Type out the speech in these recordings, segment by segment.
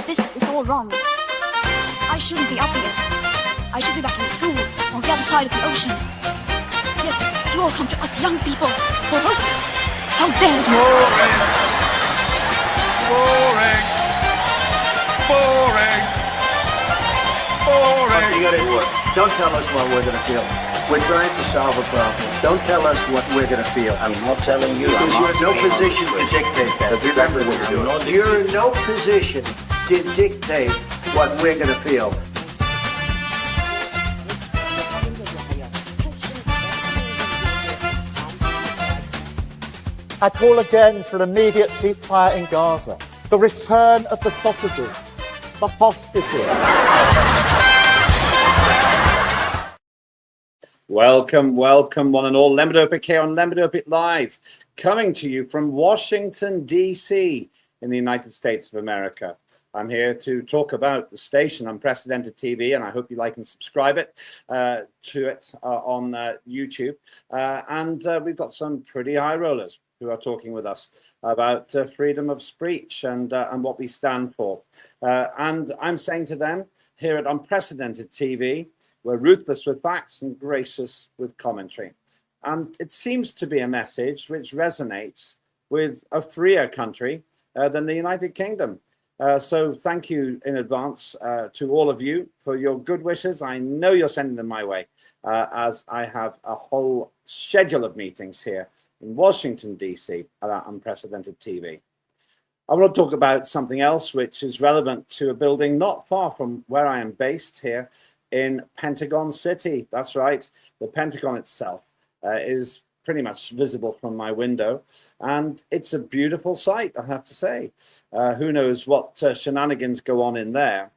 This is all wrong. I shouldn't be up here. I should be back in school on the other side of the ocean. Yet you all come to us young people for hope. How dare you! Boring. Boring. Boring. Okay, you gotta work. Don't tell us what we're gonna feel. We're trying to solve a problem. Don't tell us what we're gonna feel. I'm not telling you. Because you're in no position to dictate that. Remember what you're doing. You're in no position to dictate what we're gonna feel. I call again for an immediate ceasefire in Gaza, the return of the sausages, the hostages. Welcome, welcome, one and all. Lembit Öpik here on Lembit Öpik Live, coming to you from Washington, D.C. in the United States of America. I'm here to talk about the station Unprecedented TV, and I hope you like and subscribe to it on YouTube. And we've got some pretty high rollers who are talking with us about freedom of speech and what we stand for. And I'm saying to them here at Unprecedented TV, we're ruthless with facts and gracious with commentary. And it seems to be a message which resonates with a freer country than the United Kingdom. So thank you in advance to all of you for your good wishes. I know you're sending them my way, as I have a whole schedule of meetings here in Washington, D.C. at Unprecedented TV. I want to talk about something else which is relevant to a building not far from where I am based here in Pentagon City. That's right, the Pentagon itself is pretty much visible from my window, and it's a beautiful sight, I have to say. Who knows what shenanigans go on in there,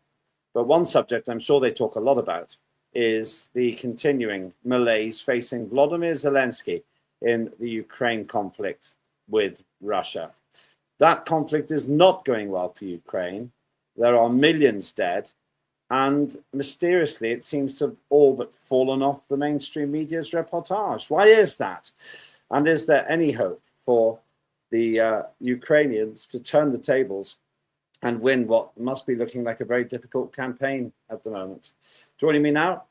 but one subject I'm sure they talk a lot about is the continuing malaise facing Volodymyr Zelensky in the Ukraine conflict with Russia. That conflict is not going well for Ukraine. There are millions dead, and mysteriously, it seems to have all but fallen off the mainstream media's reportage. Why is that? And is there any hope for the Ukrainians to turn the tables and win what must be looking like a very difficult campaign at the moment? Joining me now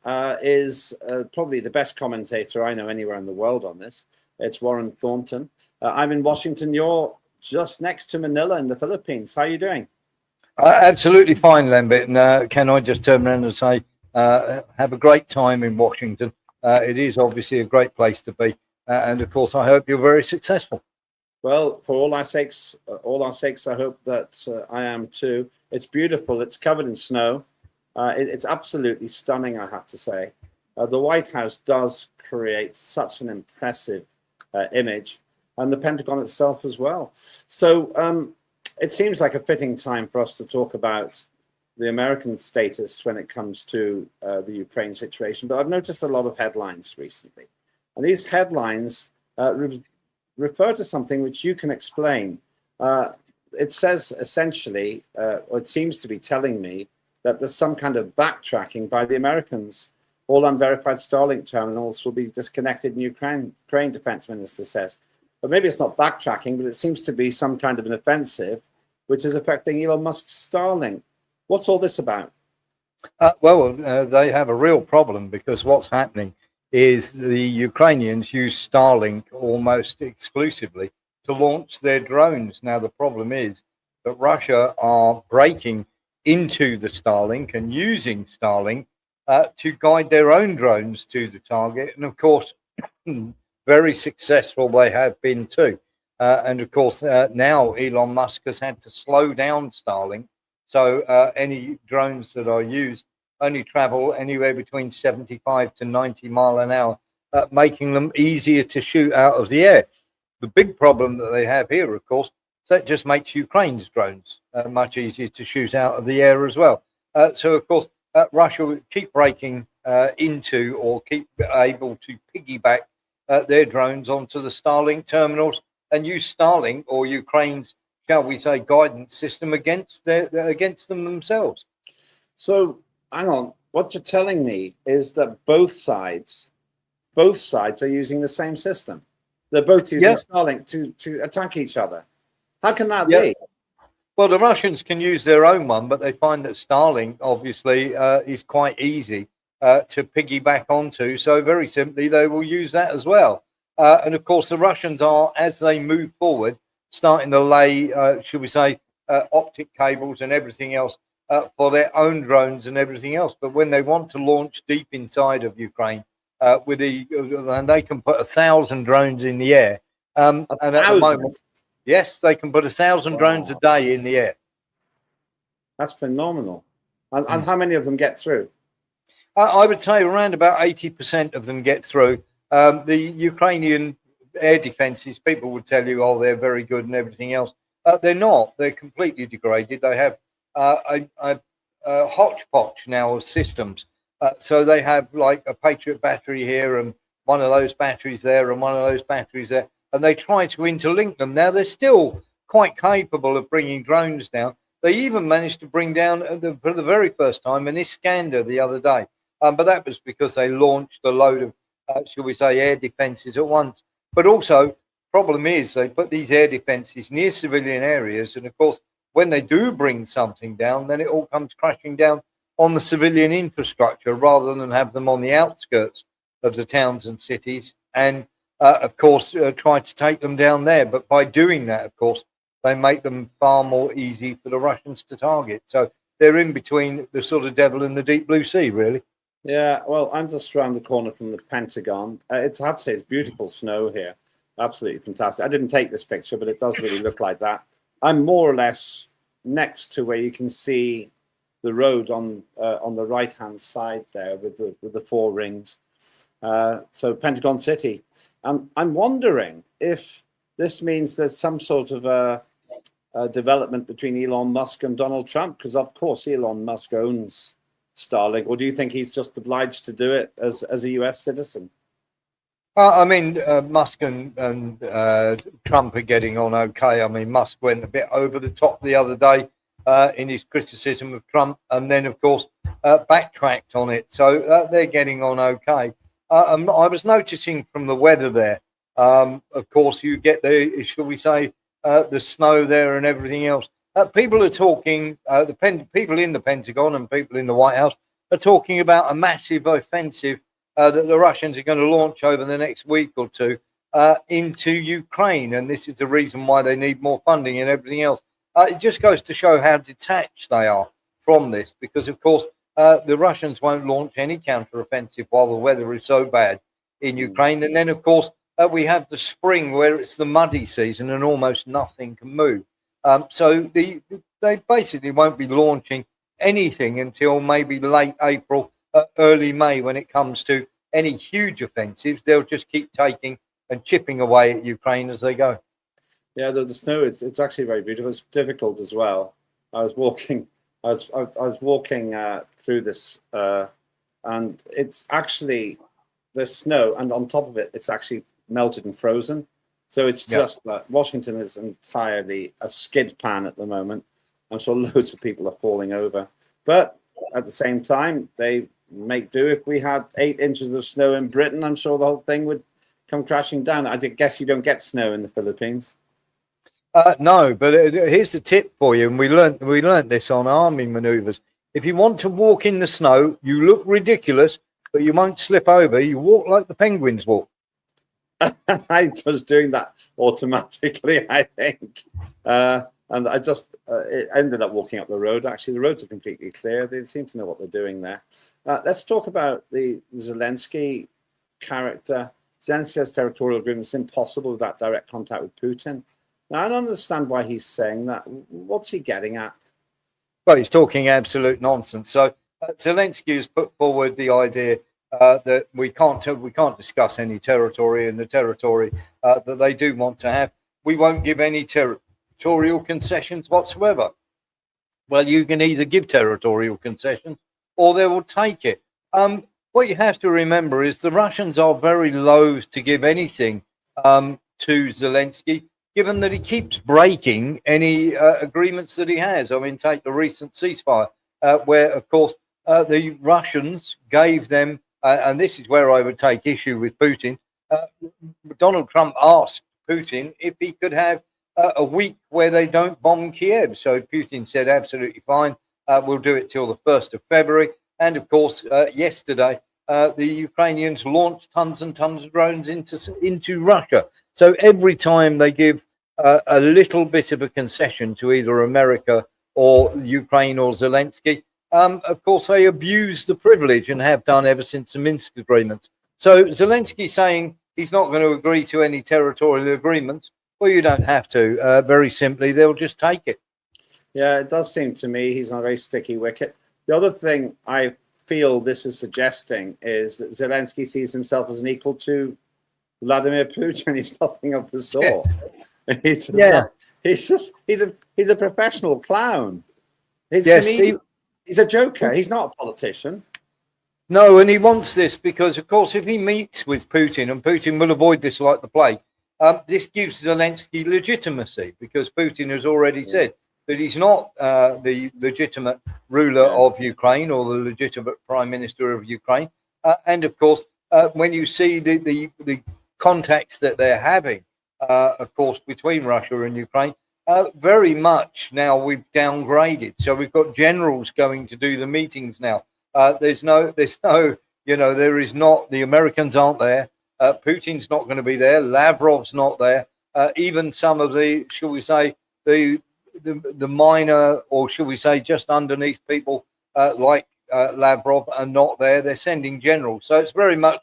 is probably the best commentator I know anywhere in the world on this. It's Warren Thornton. I'm in Washington. You're just next to Manila in the Philippines. How are you doing? Absolutely fine, Lembit. And can I just turn around and say, have a great time in Washington. It is obviously a great place to be. And of course, I hope you're very successful. Well, for all our sakes, I hope that I am too. It's beautiful. It's covered in snow. It's absolutely stunning, I have to say. The White House does create such an impressive image, and the Pentagon itself as well. So it seems like a fitting time for us to talk about the American status when it comes to the Ukraine situation. But I've noticed a lot of headlines recently. And these headlines refer to something which you can explain. It says essentially, or it seems to be telling me, that there's some kind of backtracking by the Americans. All unverified Starlink terminals will be disconnected in Ukraine, Defense Minister says. But maybe it's not backtracking, but it seems to be some kind of an offensive which is affecting Elon Musk's Starlink. What's all this about? They have a real problem, because what's happening is the Ukrainians use Starlink almost exclusively to launch their drones. Now, the problem is that Russia are breaking into the Starlink and using Starlink to guide their own drones to the target. And of course, very successful they have been too. And of course, now Elon Musk has had to slow down Starlink. So any drones that are used only travel anywhere between 75 to 90 mile an hour, making them easier to shoot out of the air. The big problem that they have here, of course, that just makes Ukraine's drones much easier to shoot out of the air as well. So, of course, Russia will keep breaking into, or keep able to piggyback their drones onto the Starlink terminals and use Starlink, or Ukraine's, shall we say, guidance system against them themselves. So, hang on. What you're telling me is that both sides are using the same system. They're both using Starlink to attack each other. How can that be? Well, the Russians can use their own one, but they find that Starlink obviously is quite easy to piggyback onto. So very simply, they will use that as well. And of course, the Russians are, as they move forward, starting to lay, should we say, optic cables and everything else for their own drones and everything else. But when they want to launch deep inside of Ukraine, and they can put 1,000 drones in the air. And at the moment, yes, they can put 1,000 drones a day in the air. That's phenomenal. And how many of them get through? I would say around about 80% of them get through. The Ukrainian air defenses, people would tell you, oh, they're very good and everything else. They're not. They're completely degraded. They have a hodgepodge now of systems. So they have like a Patriot battery here and one of those batteries there and one of those batteries there. And they try to interlink them. Now, they're still quite capable of bringing drones down. They even managed to bring down, for the very first time, an Iskander the other day. But that was because they launched a load of, shall we say, air defenses at once. But also, problem is they put these air defenses near civilian areas. And, of course, when they do bring something down, then it all comes crashing down on the civilian infrastructure rather than have them on the outskirts of the towns and cities. And of course, try to take them down there. But by doing that, of course, they make them far more easy for the Russians to target. So they're in between the sort of devil and the deep blue sea, really. Yeah, well, I'm just around the corner from the Pentagon. I have to say, it's beautiful snow here. Absolutely fantastic. I didn't take this picture, but it does really look like that. I'm more or less next to where you can see the road on the right-hand side there with the four rings. So Pentagon City. I'm wondering if this means there's some sort of a development between Elon Musk and Donald Trump, because of course Elon Musk owns Starlink, or do you think he's just obliged to do it as a US citizen? I mean, Musk and Trump are getting on okay. I mean, Musk went a bit over the top the other day in his criticism of Trump, and then, of course, backtracked on it. So they're getting on okay. I was noticing from the weather there, of course, you get the, shall we say, the snow there and everything else. People are talking, people in the Pentagon and people in the White House are talking about a massive offensive that the Russians are going to launch over the next week or two into Ukraine. And this is the reason why they need more funding and everything else. It just goes to show how detached they are from this, because, of course, the Russians won't launch any counteroffensive while the weather is so bad in Ukraine. And then, of course, we have the spring where it's the muddy season and almost nothing can move. So they basically won't be launching anything until maybe late April, early May when it comes to any huge offensives. They'll just keep taking and chipping away at Ukraine as they go. Yeah, the snow, it's actually very beautiful. It's difficult as well. I was walking through this, and it's actually the snow, and on top of it, it's actually melted and frozen. So it's just that Washington is entirely a skid pan at the moment. I'm sure loads of people are falling over. But at the same time, they make do. If we had 8 inches of snow in Britain, I'm sure the whole thing would come crashing down. I guess you don't get snow in the Philippines. No, but here's a tip for you, and we learned this on army maneuvers. If you want to walk in the snow, you look ridiculous, but you won't slip over. You walk like the penguins walk. I was doing that automatically, I think. And I just ended up walking up the road. Actually, the roads are completely clear. They seem to know what they're doing there. Let's talk about the Zelensky character. Zelensky has territorial agreements. It's impossible without direct contact with Putin. Now, I don't understand why he's saying that. What's he getting at? Well, he's talking absolute nonsense. So Zelensky has put forward the idea that we can't discuss any territory, and the territory that they do want to have, we won't give any territorial concessions whatsoever. Well, you can either give territorial concessions or they will take it. What you have to remember is the Russians are very loath to give anything to Zelensky, given that he keeps breaking any agreements that he has. I mean, take the recent ceasefire, where, of course, the Russians gave them, and this is where I would take issue with Putin, Donald Trump asked Putin if he could have a week where they don't bomb Kiev. So Putin said, absolutely fine, we'll do it till the 1st of February. And of course, yesterday, the Ukrainians launched tons and tons of drones into Russia. So every time they give a little bit of a concession to either America or Ukraine or Zelensky, of course, they abuse the privilege and have done ever since the Minsk agreements. So Zelensky saying he's not going to agree to any territorial agreements. Well, you don't have to. Very simply, they'll just take it. Yeah, it does seem to me he's on a very sticky wicket. The other thing I feel this is suggesting is that Zelensky sees himself as an equal to Vladimir Putin. He's nothing of the sort. He's a professional clown. He's a joker. He's not a politician. No, and he wants this because, of course, if he meets with Putin, and Putin will avoid this like the plague, this gives Zelensky legitimacy because Putin has already said that he's not the legitimate ruler of Ukraine or the legitimate prime minister of Ukraine. And of course, when you see the contacts that they're having, of course, between Russia and Ukraine, very much now we've downgraded. So we've got generals going to do the meetings now. There is not, the Americans aren't there. Putin's not going to be there. Lavrov's not there. Even some of the, shall we say, the minor, or shall we say, just underneath people like Lavrov are not there. They're sending generals. So it's very much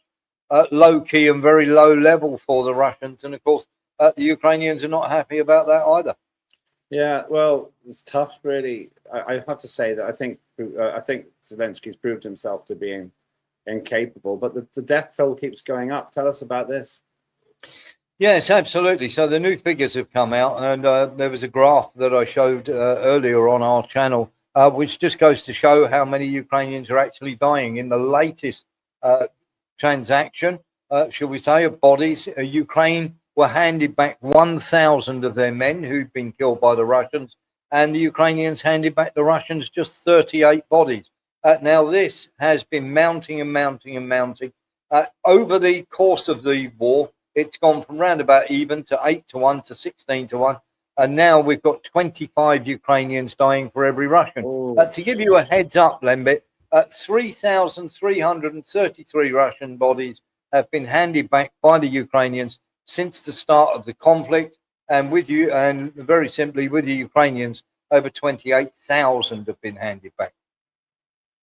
low key and very low level for the Russians. And of course, the Ukrainians are not happy about that either. Yeah, well, it's tough, really. I have to say that I think Zelensky's proved himself to being incapable, but the death toll keeps going up. Tell us about this. Yes, absolutely. So the new figures have come out, and there was a graph that I showed earlier on our channel, which just goes to show how many Ukrainians are actually dying in the latest transaction, shall we say, of bodies. Ukraine were handed back 1,000 of their men who'd been killed by the Russians, and the Ukrainians handed back the Russians just 38 bodies. Now, this has been mounting and mounting and mounting. Over the course of the war, it's gone from round about even to 8-1 to 16-1. And now we've got 25 Ukrainians dying for every Russian. To give you a heads up, Lembit, 3,333 Russian bodies have been handed back by the Ukrainians since the start of the conflict. And very simply with the Ukrainians, over 28,000 have been handed back.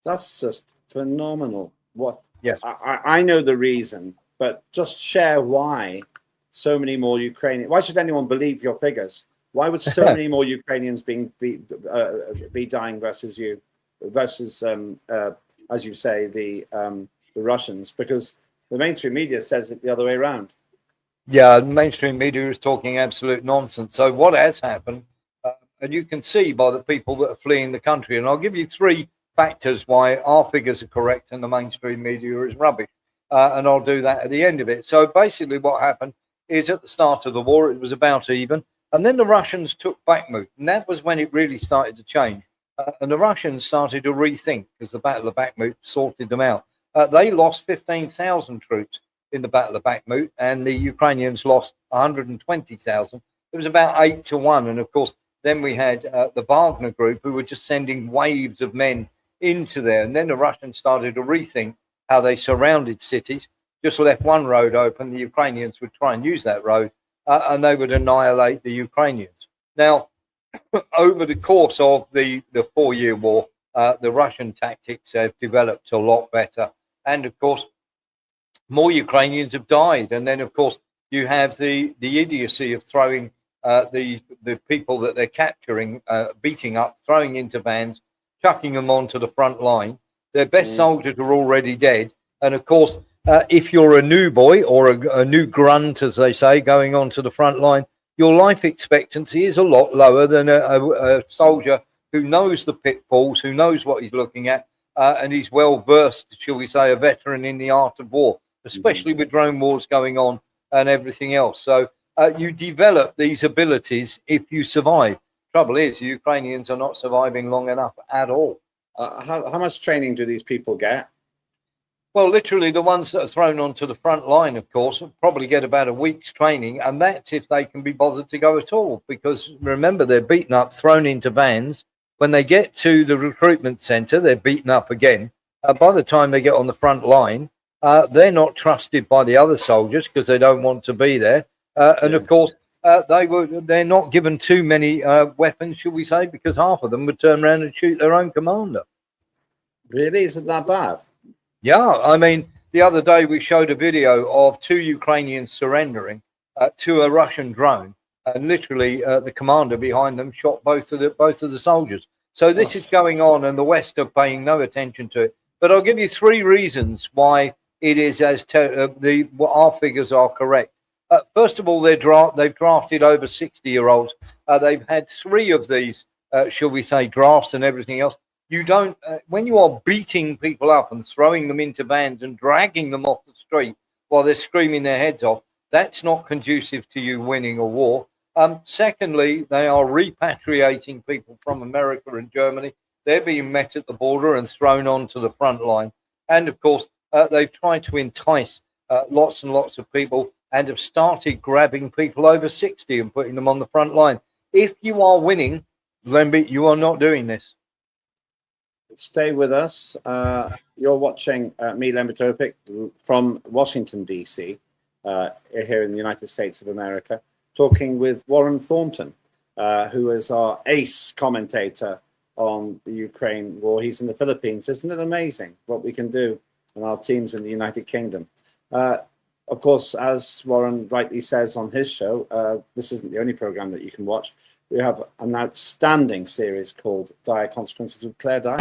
That's just phenomenal. What? Yes. I know the reason, but just share why so many more Ukrainians. Why should anyone believe your figures? Why would so many more Ukrainians be dying versus as you say, the Russians? Because the mainstream media says it the other way around. Yeah, mainstream media is talking absolute nonsense. So what has happened, and you can see by the people that are fleeing the country, and I'll give you three factors why our figures are correct and the mainstream media is rubbish. And I'll do that at the end of it. So basically what happened is at the start of the war, it was about even. And then the Russians took Bakhmut. And that was when it really started to change. And the Russians started to rethink because the Battle of Bakhmut sorted them out. They lost 15,000 troops in the Battle of Bakhmut, and the Ukrainians lost 120,000. It was about 8-1. And of course, then we had the Wagner group who were just sending waves of men into there. And then the Russians started to rethink how they surrounded cities, just left one road open. The Ukrainians would try and use that road, and they would annihilate the Ukrainians. Now, over the course of the 4-year war, the Russian tactics have developed a lot better. And of course, more Ukrainians have died. And then, of course, you have the idiocy of throwing the people that they're capturing, beating up, throwing into vans, chucking them onto the front line. Their best soldiers are already dead. And of course, if you're a new boy or a new grunt, as they say, going onto the front line, your life expectancy is a lot lower than a soldier who knows the pitfalls, who knows what he's looking at, and he's well versed, shall we say, a veteran in the art of war, especially with drone wars going on and everything else. So you develop these abilities if you survive. Trouble is, the Ukrainians are not surviving long enough at all. How much training do these people get? Well, literally, the ones that are thrown onto the front line, of course, will probably get about a week's training, and that's if they can be bothered to go at all. Because remember, they're beaten up, thrown into vans. When they get to the recruitment centre, they're beaten up again. By the time they get on the front line, they're not trusted by the other soldiers because they don't want to be there. And of course, they're not given too many weapons, should we say, because half of them would turn around and shoot their own commander. Really? Is it that bad? Yeah, I mean, the other day we showed a video of 2 Ukrainians surrendering to a Russian drone, and literally the commander behind them shot both of the soldiers. So this is going on, and the West are paying no attention to it. But I'll give you 3 reasons why it is our figures are correct. First of all, they've drafted over 60-year-olds. They've had 3 of these, shall we say, drafts and everything else. You don't, when you are beating people up and throwing them into vans and dragging them off the street while they're screaming their heads off, that's not conducive to you winning a war. Secondly, they are repatriating people from America and Germany. They're being met at the border and thrown onto the front line. And of course, they've tried to entice lots and lots of people and have started grabbing people over 60 and putting them on the front line. If you are winning, Lembit, you are not doing this. Stay with us. You're watching me, Lembit Öpik, from Washington, D.C., here in the United States of America, talking with Warren Thornton, who is our ace commentator on the Ukraine war. He's in the Philippines. Isn't it amazing what we can do and our teams in the United Kingdom? Of course, as Warren rightly says on his show, this isn't the only program that you can watch. We have an outstanding series called Dire Consequences with Claire Dyer.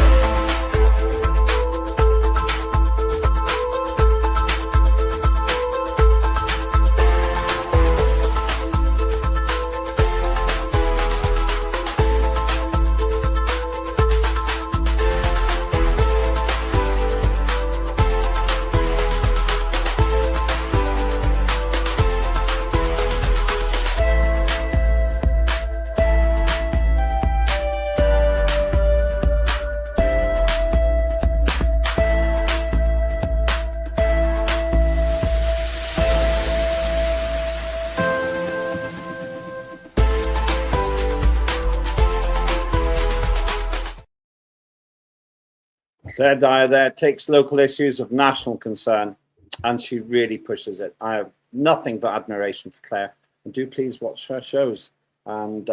Claire Dyer there takes local issues of national concern, and she really pushes it. I have nothing but admiration for Claire, and do please watch her shows. And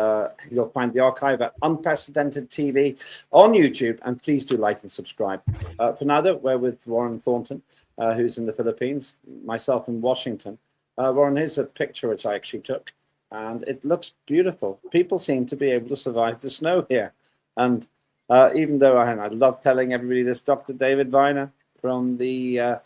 you'll find the archive at Unprecedented TV on YouTube, and please do like and subscribe. For now, though, we're with Warren Thornton, who's in the Philippines, myself in Washington. Warren, here's a picture which I actually took, and it looks beautiful. People seem to be able to survive the snow here, and even though I love telling everybody this, Dr. David Viner from the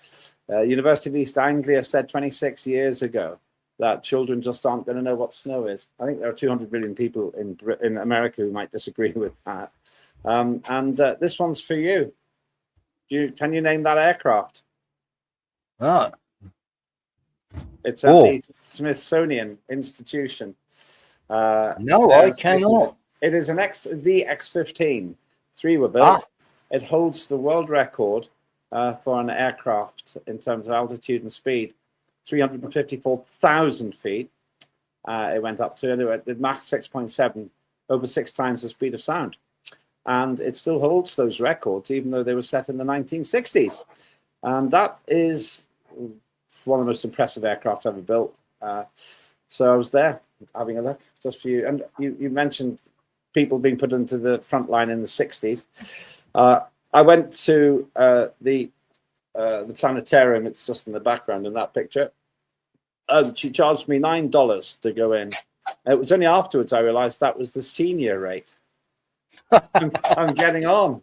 University of East Anglia said 26 years ago that children just aren't going to know what snow is. I think there are 200 million people in America who might disagree with that. This one's for you. Can you name that aircraft? It's at the Smithsonian Institution. No, I cannot. It is the X-15. 3 were built. It holds the world record for an aircraft in terms of altitude and speed, 354,000 feet. It went up to, it did Mach 6.7, over 6 times the speed of sound. And it still holds those records, even though they were set in the 1960s. And that is one of the most impressive aircraft ever built. So I was there having a look just for you. And you mentioned people being put into the front line in the 60s. I went to the planetarium. It's just in the background in that picture. She charged me $9 to go in. It was only afterwards I realized that was the senior rate. I'm getting on.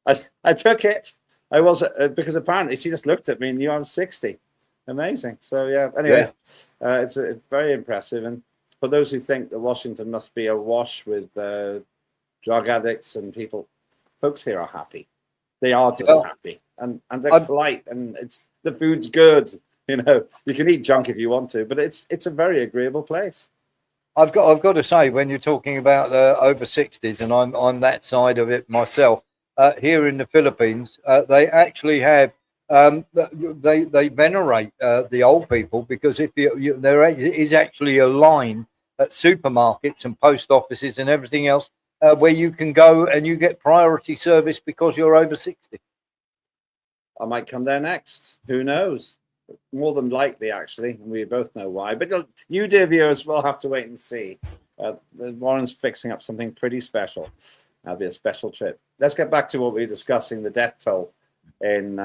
I took it. I was because apparently she just looked at me and knew I was 60. Amazing. So yeah. Anyway, it's very impressive. And for those who think that Washington must be awash with drug addicts and people, folks here are happy. They are just happy, and they're polite, and the food's good. You know, you can eat junk if you want to, but it's a very agreeable place. I've got to say, when you're talking about over 60s, and I'm that side of it myself, here in the Philippines, they actually have they venerate the old people, because if there is actually a line at supermarkets and post offices and everything else where you can go and you get priority service because you're over 60. I might come there next. Who knows? More than likely, actually. And we both know why. But you, dear viewers, will have to wait and see. Warren's fixing up something pretty special. That'll be a special trip. Let's get back to what we were discussing, the death toll in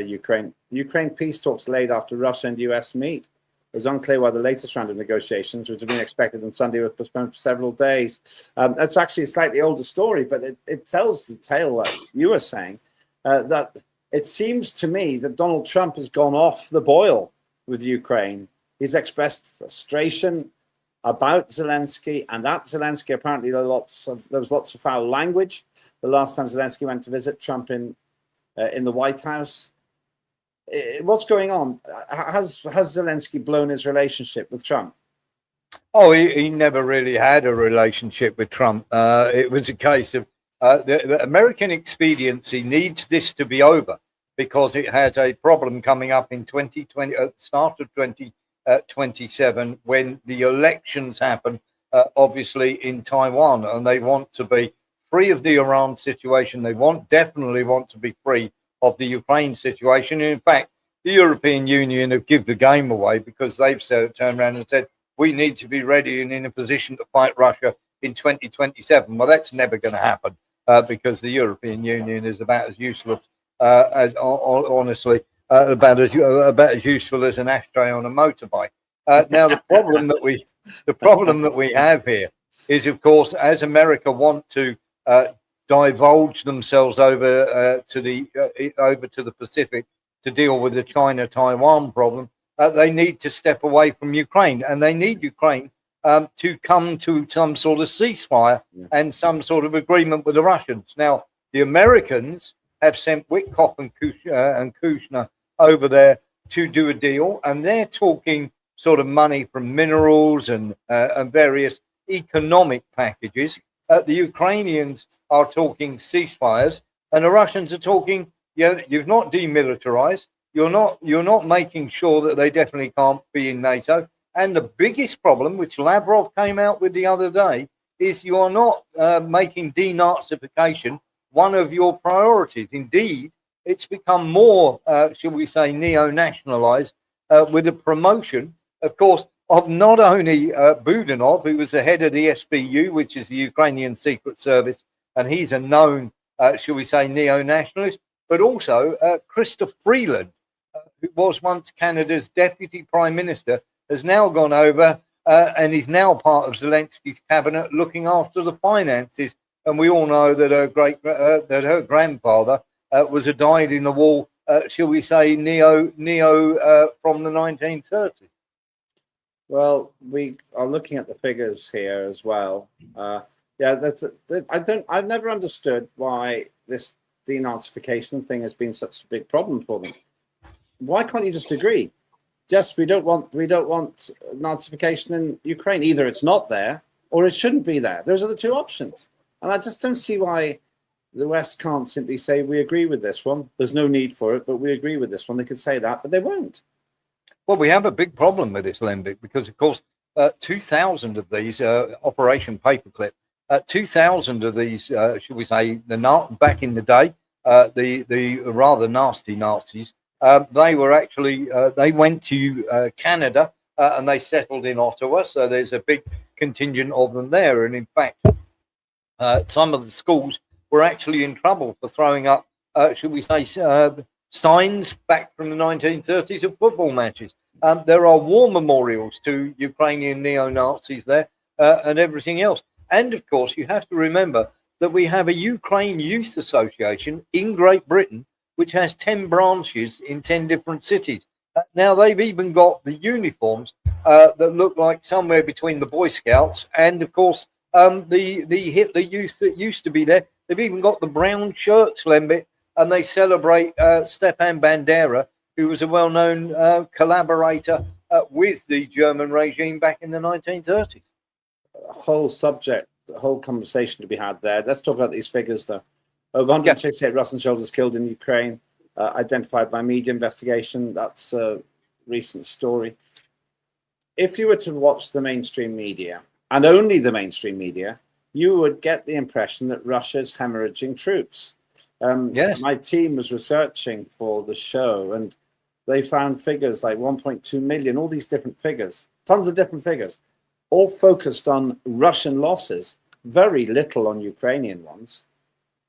Ukraine. Ukraine peace talks laid after Russia and US meet. It was unclear why the latest round of negotiations, which had been expected on Sunday, were postponed for several days. That's actually a slightly older story, but it tells the tale, like you were saying, that it seems to me that Donald Trump has gone off the boil with Ukraine. He's expressed frustration about Zelensky, and that Zelensky, apparently there was lots of foul language the last time Zelensky went to visit Trump in the White House. What's going on? Has Zelensky blown his relationship with Trump? Oh, he never really had a relationship with Trump. It was a case of the American expediency needs this to be over, because it has a problem coming up in 2020, at the start of 2027, when the elections happen, obviously in Taiwan, and they want to be free of the Iran situation. They definitely want to be free of the Ukraine situation. And in fact, the European Union have given the game away, because they've turned around and said, we need to be ready and in a position to fight Russia in 2027. Well, that's never going to happen, because the European Union is about as useless, honestly, about as useful as an ashtray on a motorbike. Now, the problem that we have here is, of course, as America want to divulge themselves over to the Pacific to deal with the China-Taiwan problem, they need to step away from Ukraine, and they need Ukraine to come to some sort of ceasefire and some sort of agreement with the Russians. Now, the Americans have sent Witkoff and Kushner over there to do a deal, and they're talking sort of money from minerals and various economic packages. The Ukrainians are talking ceasefires, and the Russians are talking, you've not demilitarized, you're not making sure that they definitely can't be in NATO. And the biggest problem, which Lavrov came out with the other day, is you are not making denazification one of your priorities. Indeed, it's become more, shall we say, neo-nationalized, with a promotion, of course, of not only Budanov, who was the head of the SBU, which is the Ukrainian Secret Service, and he's a known, shall we say, neo-nationalist, but also Christopher Freeland, who was once Canada's deputy prime minister, has now gone over and is now part of Zelensky's cabinet, looking after the finances. And we all know that her grandfather was a dyed-in-the-wall, shall we say, neo from the 1930s. Well, we are looking at the figures here as well. I've never understood why this denazification thing has been such a big problem for them. Why can't you just agree? Just we don't want Nazification in Ukraine. Either it's not there or it shouldn't be there. Those are the two options. And I just don't see why the West can't simply say we agree with this one. There's no need for it, but we agree with this one. They could say that, but they won't. Well, we have a big problem with this, Lembit, because, of course, 2,000 of these, Operation Paperclip, 2,000 of these, should we say, back in the day, the rather nasty Nazis, they were actually, they went to Canada and they settled in Ottawa. So there's a big contingent of them there. And in fact, some of the schools were actually in trouble for throwing up, should we say, signs back from the 1930s of football matches. There are war memorials to Ukrainian neo-Nazis there and everything else. And of course, you have to remember that we have a Ukraine Youth Association in Great Britain, which has 10 branches in 10 different cities. Now, they've even got the uniforms that look like somewhere between the Boy Scouts and, of course, the Hitler Youth that used to be there. They've even got the brown shirts, Lembit, and they celebrate Stepan Bandera, who was a well-known collaborator with the German regime back in the 1930s. A whole subject, a whole conversation to be had there. Let's talk about these figures, though. Over 168 Russian soldiers killed in Ukraine. identified by media investigation. That's a recent story. If you were to watch the mainstream media, and only the mainstream media, you would get the impression that Russia's hemorrhaging troops. Yes. My team was researching for the show, and they found figures like 1.2 million, all these different figures, tons of different figures, all focused on Russian losses, very little on Ukrainian ones.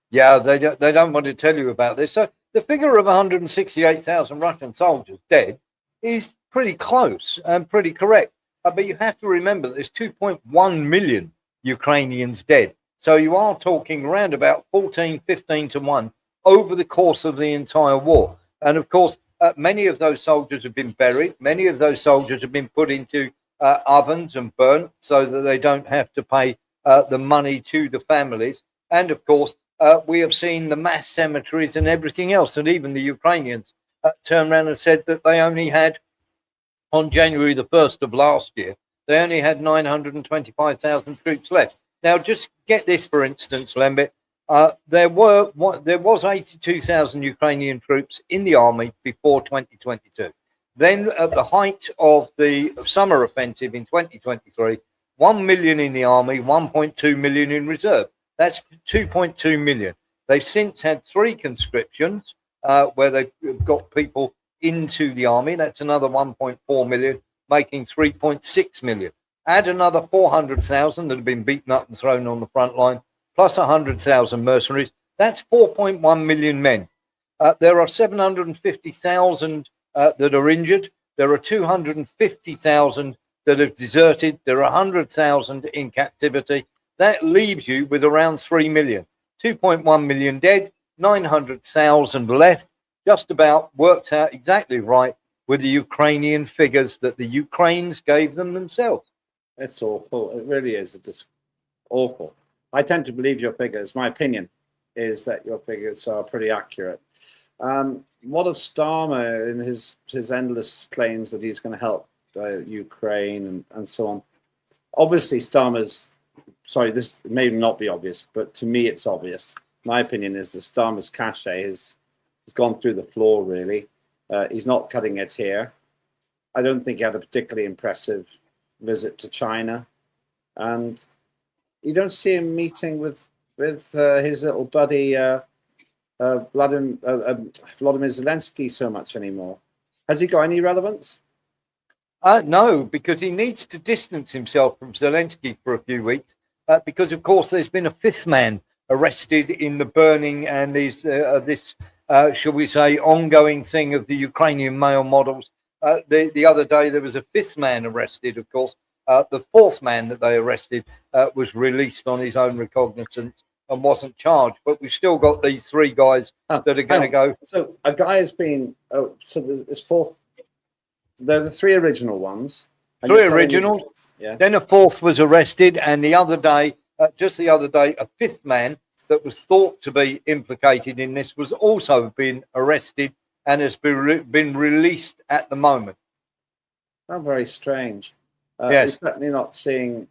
Yeah, they don't want to tell you about this. So the figure of 168,000 Russian soldiers dead is pretty close and pretty correct. But you have to remember that there's 2.1 million Ukrainians dead. So you are talking around about 14, 15 to 1 over the course of the entire war. And of course, many of those soldiers have been buried. Many of those soldiers have been put into ovens and burnt so that they don't have to pay the money to the families. And of course, we have seen the mass cemeteries and everything else. And even the Ukrainians turned around and said that they only had, on January the 1st of last year, they only had 925,000 troops left. Now, just get this, for instance, Lembit. There was 82,000 Ukrainian troops in the army before 2022. Then, at the height of the summer offensive in 2023, 1 million in the army, 1.2 million in reserve. That's 2.2 million. They've since had 3 conscriptions where they've got people into the army. That's another 1.4 million, making 3.6 million. Add another 400,000 that have been beaten up and thrown on the front line, plus 100,000 mercenaries. That's 4.1 million men. There are 750,000 that are injured. There are 250,000 that have deserted. There are 100,000 in captivity. That leaves you with around 3 million. 2.1 million dead, 900,000 left. Just about worked out exactly right with the Ukrainian figures that the Ukrainians gave them themselves. It's awful. It really is. It's awful. I tend to believe your figures. My opinion is that your figures are pretty accurate. What of Starmer in his endless claims that he's going to help Ukraine and so on? Obviously, this may not be obvious, but to me it's obvious. My opinion is that Starmer's cachet has gone through the floor, really. He's not cutting it here. I don't think he had a particularly impressive visit to China, and you don't see him meeting with his little buddy Vladimir Zelensky so much anymore. Has he got any relevance? No, because he needs to distance himself from Zelensky for a few weeks, because of course there's been a 5th man arrested in the burning and this shall we say ongoing thing of the Ukrainian male models. The other day there was a 5th man arrested, of course. The 4th man that they arrested was released on his own recognizance and wasn't charged. But we've still got these 3 guys that are going to go. So a guy has been. So there's 4th. They're the 3 original ones. 3 originals. Yeah. Then a 4th was arrested, and the other day, just the other day, a 5th man that was thought to be implicated in this was also been arrested and has been released at the moment. How very strange. Yes. We're certainly not seeing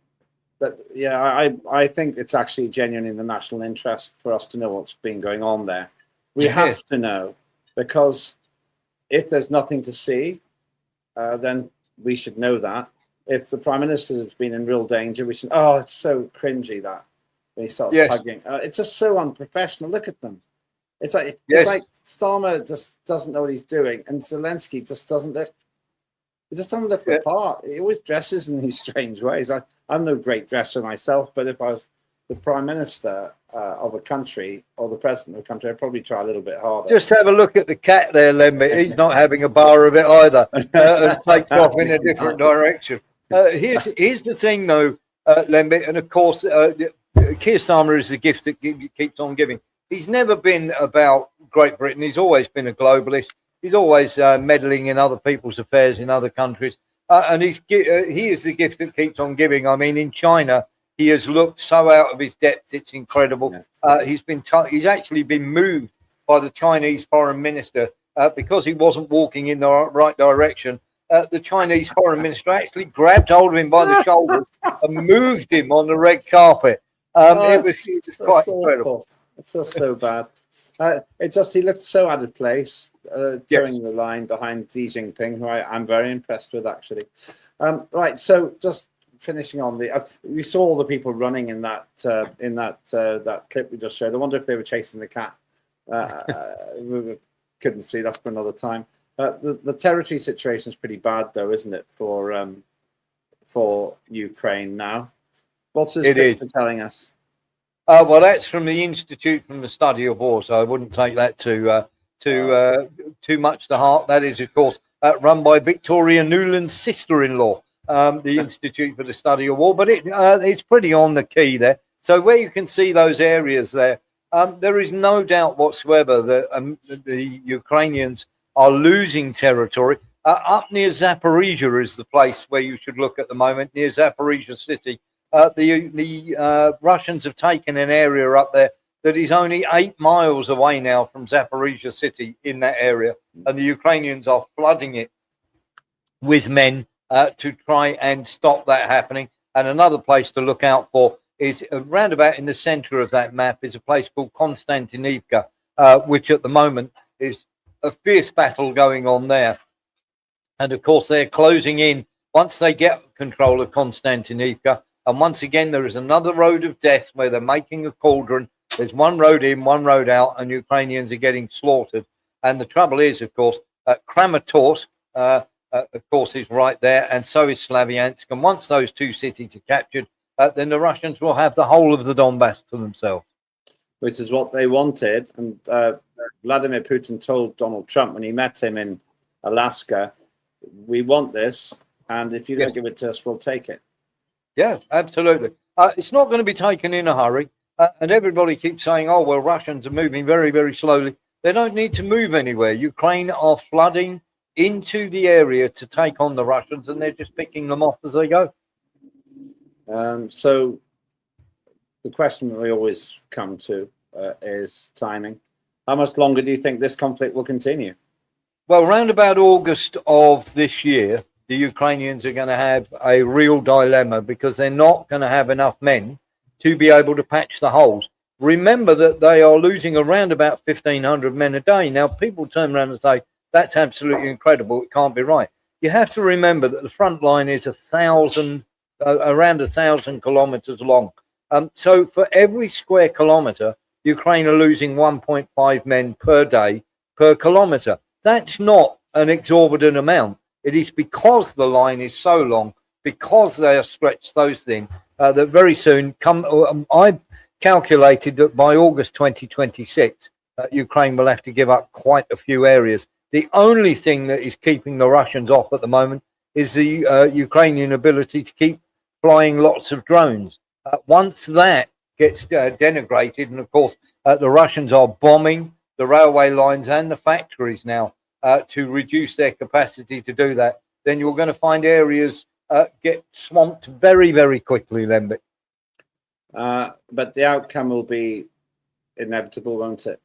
that. Yeah, I think it's actually genuine in the national interest for us to know what's been going on there. We have to know, because if there's nothing to see, then we should know that. If the Prime Minister has been in real danger, we should, it's so cringy that when he starts hugging. It's just so unprofessional. Look at them. It's like Starmer just doesn't know what he's doing, and Zelensky just doesn't look. He just doesn't look the part. He always dresses in these strange ways. I'm no great dresser myself, but if I was the Prime Minister of a country or the President of a country, I'd probably try a little bit harder. Just have a look at the cat there, Lembit. He's not having a bar of it either, and takes off in a different direction. Here's the thing, though, Lembit, and of course, Keir Starmer is the gift that keeps on giving. He's never been about Great Britain. He's always been a globalist. He's always meddling in other people's affairs in other countries. And he is the gift that keeps on giving. I mean, in China, he has looked so out of his depth. It's incredible. Yeah. He's actually been moved by the Chinese foreign minister because he wasn't walking in the right direction. The Chinese foreign minister actually grabbed hold of him by the shoulder and moved him on the red carpet. It was quite incredible. It's just so bad. He looked so out of place, Yes. towing the line behind Xi Jinping, who I'm very impressed with, actually. Right, so just finishing on we saw all the people running in that clip we just showed. I wonder if they were chasing the cat. We couldn't see. That's for another time. The territory situation is pretty bad, though, isn't it, for Ukraine now? What's this picture telling us? Well, that's from the Institute from the Study of War, so I wouldn't take that too much to heart. That is, of course, run by Victoria Nuland's sister-in-law, the Institute for the Study of War. But it's pretty on the key there. So where you can see those areas there, there is no doubt whatsoever that the Ukrainians are losing territory. Up near Zaporizhia is the place where you should look at the moment, near Zaporizhia city. The Russians have taken an area up there that is only 8 miles away now from Zaporizhia city in that area. And the Ukrainians are flooding it with men to try and stop that happening. And another place to look out for is around about in the center of that map is a place called Konstantinivka, which at the moment is a fierce battle going on there. And of course, they're closing in once they get control of Konstantinivka. And once again, there is another road of death where they're making a cauldron. There's one road in, one road out, and Ukrainians are getting slaughtered. And the trouble is, of course, Kramatorsk, of course, is right there, and so is Slavyansk. And once those two cities are captured, then the Russians will have the whole of the Donbass to themselves. Which is what they wanted. And Vladimir Putin told Donald Trump when he met him in Alaska, we want this, and if you don't give it to us, we'll take it. Yeah, absolutely. It's not going to be taken in a hurry. And everybody keeps saying, oh, well, Russians are moving very, very slowly. They don't need to move anywhere. Ukraine are flooding into the area to take on the Russians, and they're just picking them off as they go. So the question that we always come to is timing. How much longer do you think this conflict will continue? Well, around about August of this year, the Ukrainians are going to have a real dilemma because they're not going to have enough men to be able to patch the holes. Remember that they are losing around about 1,500 men a day. Now, people turn around and say, that's absolutely incredible. It can't be right. You have to remember that the front line is around 1,000 kilometers long. So for every square kilometer, Ukraine are losing 1.5 men per day per kilometer. That's not an exorbitant amount. It is because the line is so long, because they are stretched so thin, that very soon I calculated that by August 2026, Ukraine will have to give up quite a few areas. The only thing that is keeping the Russians off at the moment is the Ukrainian ability to keep flying lots of drones. Once that gets denigrated, and of course the Russians are bombing the railway lines and the factories now to reduce their capacity to do that, then you're going to find areas get swamped very, very quickly, Lembit. But the outcome will be inevitable, won't it?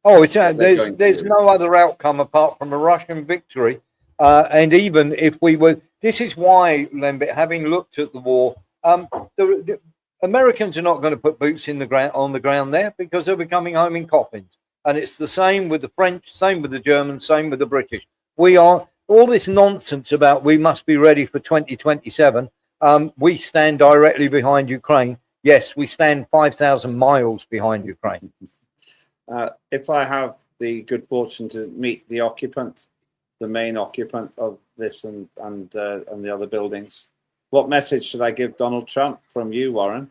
Oh, there's no other outcome apart from a Russian victory. And even if we were, this is why, Lembit, having looked at the war, the Americans are not going to put boots on the ground there because they'll be coming home in coffins. And it's the same with the French, same with the Germans, same with the British. We are all this nonsense about we must be ready for 2027. We stand directly behind Ukraine. Yes, we stand 5,000 miles behind Ukraine. If I have the good fortune to meet the occupant, the main occupant of this and the other buildings, what message should I give Donald Trump from you, Warren?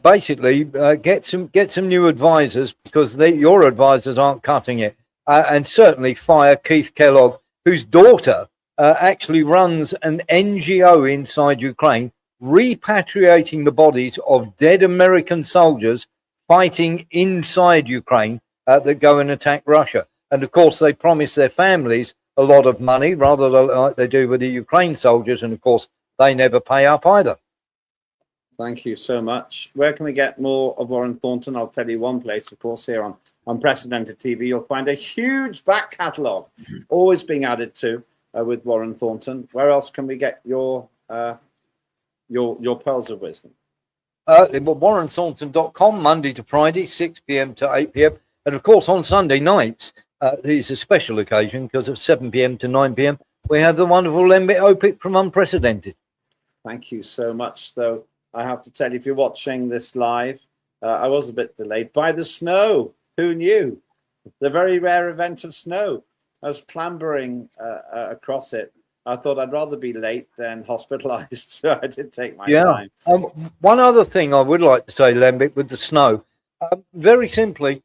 Basically, get some new advisors because your advisors aren't cutting it, and certainly fire Keith Kellogg, whose daughter actually runs an NGO inside Ukraine, repatriating the bodies of dead American soldiers fighting inside Ukraine that go and attack Russia. And of course, they promise their families a lot of money, rather like they do with the Ukraine soldiers, and of course, they never pay up either. Thank you so much. Where can we get more of Warren Thornton? I'll tell you one place, of course, here on Unprecedented TV. You'll find a huge back catalogue always being added to with Warren Thornton. Where else can we get your pearls of wisdom? WarrenThornton.com, Monday to Friday, 6 p.m. to 8 p.m. And of course, on Sunday nights, it's a special occasion because of 7 p.m. to 9 p.m. We have the wonderful Lembit Öpik from Unprecedented. Thank you so much. Though I have to tell you, if you're watching this live, I was a bit delayed by the snow. Who knew? The very rare event of snow. I was clambering across it. I thought I'd rather be late than hospitalized, so I did take my time. One other thing I would like to say, Lembit, with the snow, very simply,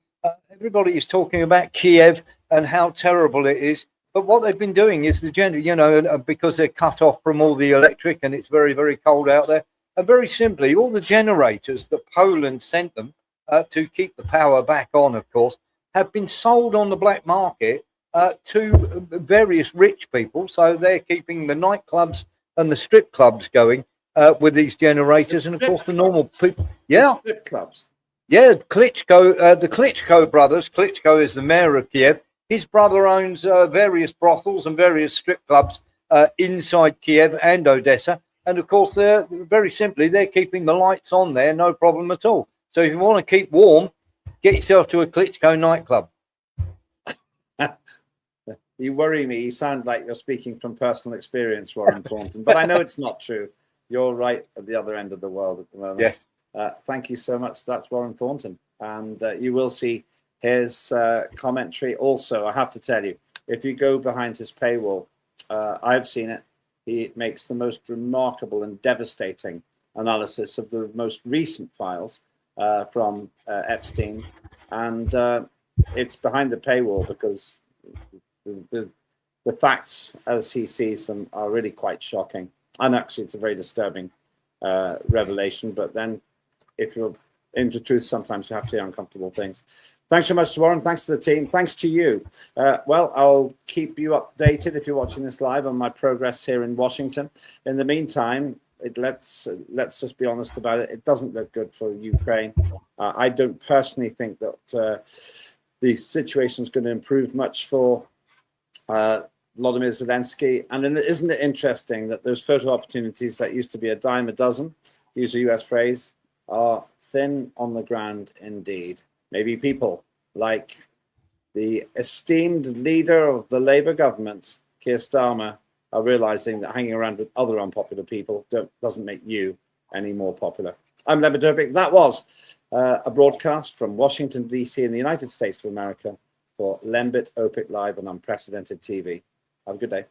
everybody is talking about Kiev and how terrible it is. But what they've been doing is because they're cut off from all the electric and it's very, very cold out there. And very simply, all the generators that Poland sent them to keep the power back on, of course, have been sold on the black market to various rich people. So they're keeping the nightclubs and the strip clubs going with these generators. And of course, the normal people. Yeah. The strip clubs. Yeah, Klitschko, the Klitschko brothers. Klitschko is the mayor of Kiev. His brother owns various brothels and various strip clubs inside Kiev and Odessa. And of course, they're keeping the lights on there, no problem at all. So if you want to keep warm, get yourself to a Klitschko nightclub. You worry me. You sound like you're speaking from personal experience, Warren Thornton. But I know it's not true. You're right at the other end of the world at the moment. Yes. Thank you so much. That's Warren Thornton. And you will see his commentary. Also, I have to tell you, if you go behind his paywall, I've seen it. He makes the most remarkable and devastating analysis of the most recent files from Epstein. And it's behind the paywall because the facts as he sees them are really quite shocking. And actually, it's a very disturbing revelation. But then if you're into truth, sometimes you have to say uncomfortable things. Thanks so much to Warren. Thanks to the team. Thanks to you. Well, I'll keep you updated if you're watching this live on my progress here in Washington. In the meantime, let's just be honest about it. It doesn't look good for Ukraine. I don't personally think that the situation is going to improve much for Volodymyr Zelensky. And then isn't it interesting that those photo opportunities that used to be a dime a dozen, use a US phrase, are thin on the ground indeed. Maybe people like the esteemed leader of the Labour government, Keir Starmer, are realizing that hanging around with other unpopular people doesn't make you any more popular. I'm Lembit Öpik. That was a broadcast from Washington, D.C. in the United States of America for Lembit Öpik Live on Unprecedented TV. Have a good day.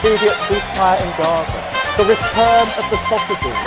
Immediate ceasefire in Gaza. The return of the sausages.